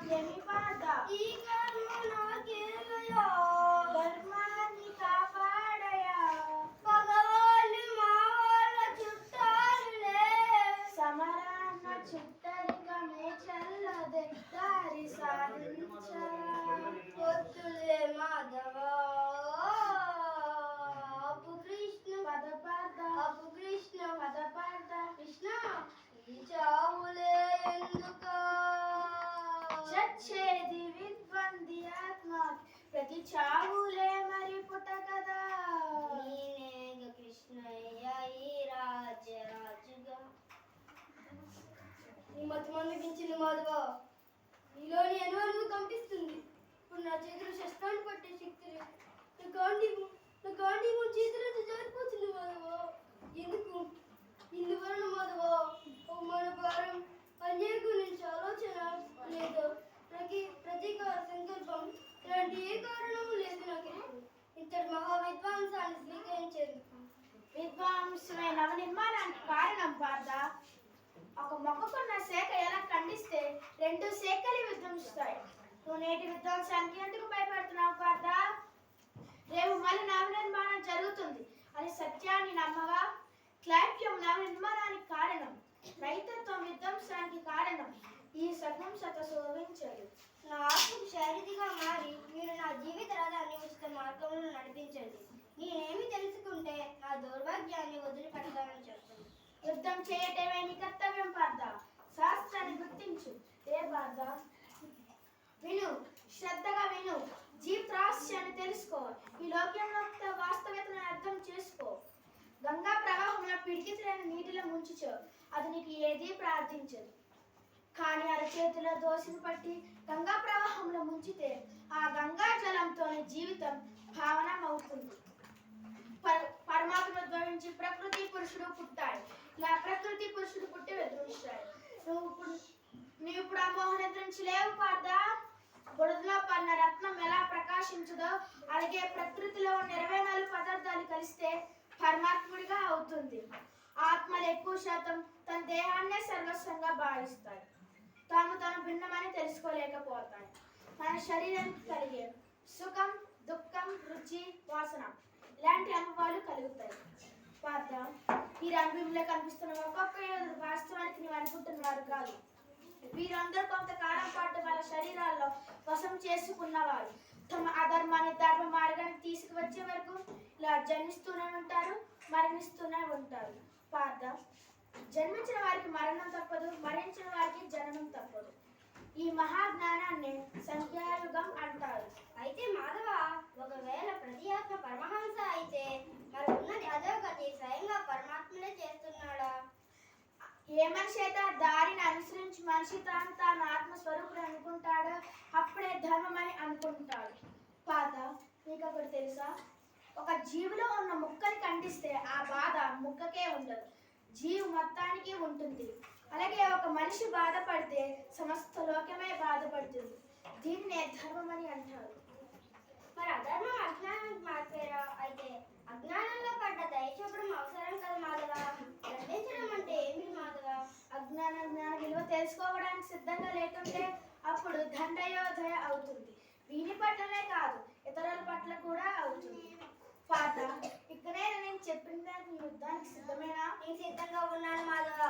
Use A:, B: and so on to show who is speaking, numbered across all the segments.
A: ఏమి బాధ
B: ఈ కర్మ నాకేలయా
A: ధర్మాన్ని కాపాడయా
B: పగవాళ్ళు మా వాళ్ళ చుట్టాలులే
A: సమరాన్న చుట్టరికమే చల్లదే దారి సాధించరా
B: పొత్తులే మాధవా అప్పు కృష్ణ
A: పదపార్థ
B: అప్పు కృష్ణ
A: పదపార్థ
B: కృష్ణ ఈ చావులే ఎందుకా
A: చచ్చేది విద్వంది ఆత్మ ప్రతి చావులే మరి పుట కదా
B: నేనేగ కృష్ణయ్య ఈ రాజుగా నీ మతి మందగించింది మాధవ నీలోని అనువనువు కంపిస్తుంది ఇప్పుడు నా చేతులు శస్త్రాన్ని పట్టే శక్తి లేదు నా గాంధీము చేతులతో జారిపోతుంది మాధవ ఎందుకు ఇందువలన మాధవ మన భారం అన్యాయ గురించి ఆలోచన లేదు ప్రతీకార సంకల్పం ఇలాంటి ఏ కారణము లేదు నాకు ఇంతటి మహా విద్వాంసాన్ని స్వీకరించేందుకు
A: విద్వాంసమే నవనిర్మాణానికి కారణం పార్థ ఒక మొక్కకున్న శాఖ ఎలా ఖండిస్తే రెండు శాఖలు విధ్వంస్తాయి నువ్వు నేటి విధ్వంసానికి ఎందుకు భయపడుతున్నావు పార్థ రేపు మళ్ళీ నవనిర్మాణం జరుగుతుంది అని సత్యాన్ని నమ్మవా క్లాప్యం నవనిర్మాణానికి కారణం రైతత్వం విధ్వంసానికి కారణం ఈ సత శోభించదు
B: నా ఆత్మకు శారీరగా మారి మీరు నా జీవిత రథాన్ని ఉచిత మార్గంలో నడిపించండి నేనేమి తెలుసుకుంటే నా దౌర్భాగ్యాన్ని వదిలిపెడతానని చెప్పండి
A: యుద్ధం చేయటమే నీ కర్తవ్యం పార్థ శాస్త్రాన్ని గుర్తించు ఏ పార్థ విను శ్రద్ధగా విను జీవితాస్యాన్ని తెలుసుకో ఈ లోకంలో వాస్తవికతను అర్థం చేసుకో గంగా ప్రవాహంలో పిడికితులైన నీటిలో ముంచుచో అది నీకు ఏదీ ప్రార్థించదు కానీ అరచేతిలో దోసిని పట్టి గంగా ప్రవాహంలో ముంచితే ఆ గంగా జలంతోనే జీవితం భావనం అవుతుంది పరమాత్మ ఉద్భవించి ప్రకృతి పురుషుడు పుట్టాడు ఇలా ప్రకృతి పురుషుడు పుట్టి విధ్వంసాడు నువ్వు ఇప్పుడు ఆ మోహన నుంచి లేవు పార్థ బురదలో పడిన రత్నం ఎలా ప్రకాశించదో అలాగే ప్రకృతిలో ఉన్న 24 పదార్థాలు కలిస్తే పరమాత్ముడిగా అవుతుంది ఆత్మలు ఎక్కువ శాతం తన దేహాన్నే సర్వస్వంగా భావిస్తాయి తాను భిన్నమని తెలుసుకోలేకపోతాయి మన శరీరానికి కలిగే సుఖం దుఃఖం రుచి వాసన ఇలాంటి అనుభవాలు కలుగుతాయి పార్థ ఈ రంగులో కనిపిస్తున్న ఒక్కొక్క యోధుడు వాస్తవానికి నీవు అనుకుంటున్నవారు కాదు వీరందరూ కొంతకాలం పాటు వాళ్ళ శరీరాల్లో వశం చేసుకున్నవారు తమ అధర్మాన్ని ధర్మ మార్గాన్ని తీసుకువచ్చే వరకు ఇలా జన్మిస్తూనే ఉంటారు మరణిస్తూనే ఉంటారు పార్థ జన్మించిన వారికి మరణం తప్పదు మరణించిన వారికి జననం తప్పదు ఈ మహాజ్ఞానాన్ని సంఖ్యాయుగం అంటారు
B: అయితే మాధవ ఒకవేళ ప్రతి ఆత్మ పరమహంస అయితే మరి ఉన్నది అధోగతి స్వయంగా పరమాత్మనే చేస్తున్నాడా
A: ఏ మనిషి అయితే ఆ దారిని అనుసరించి మనిషి తాను ఆత్మస్వరూపుడు అనుకుంటాడో అప్పుడే ధర్మం అని అనుకుంటాడు పాత మీకు ఒకటి తెలుసా ఒక జీవిలో ఉన్న ముక్కని ఖండిస్తే ఆ బాధ ముక్కకే ఉండదు జీవి మొత్తానికి ఉంటుంది అలాగే ఒక మనిషి బాధపడితే సమస్త లోకమే బాధపడుతుంది దీన్నే ధర్మం అని అంటారు
B: మరి అధర్మం అజ్ఞానానికి మార్పేరా అయితే అజ్ఞానంలో పడ్డ దయచూపడం అవసరం కదా మాధవ దండించడం అంటే ఏమి మాధవ
A: జ్ఞాన విలువ తెలుసుకోవడానికి సిద్ధంగా లేకుంటే అప్పుడు దండయోదయ అవుతుంది వీని పట్లనే కాదు ఇతరుల పట్ల కూడా అవుతుంది పాత ఇక్కడే నేను చెప్పిన దానికి యుద్ధానికి సిద్ధమేనా
B: నేను సిద్ధంగా ఉన్నాను మాధవ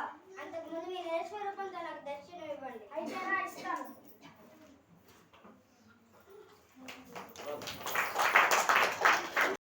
B: అంతకుముందు మీ నేర్స్వరూపంతో నాకు దర్శనం ఇవ్వండి
A: అయితే ఇస్తాను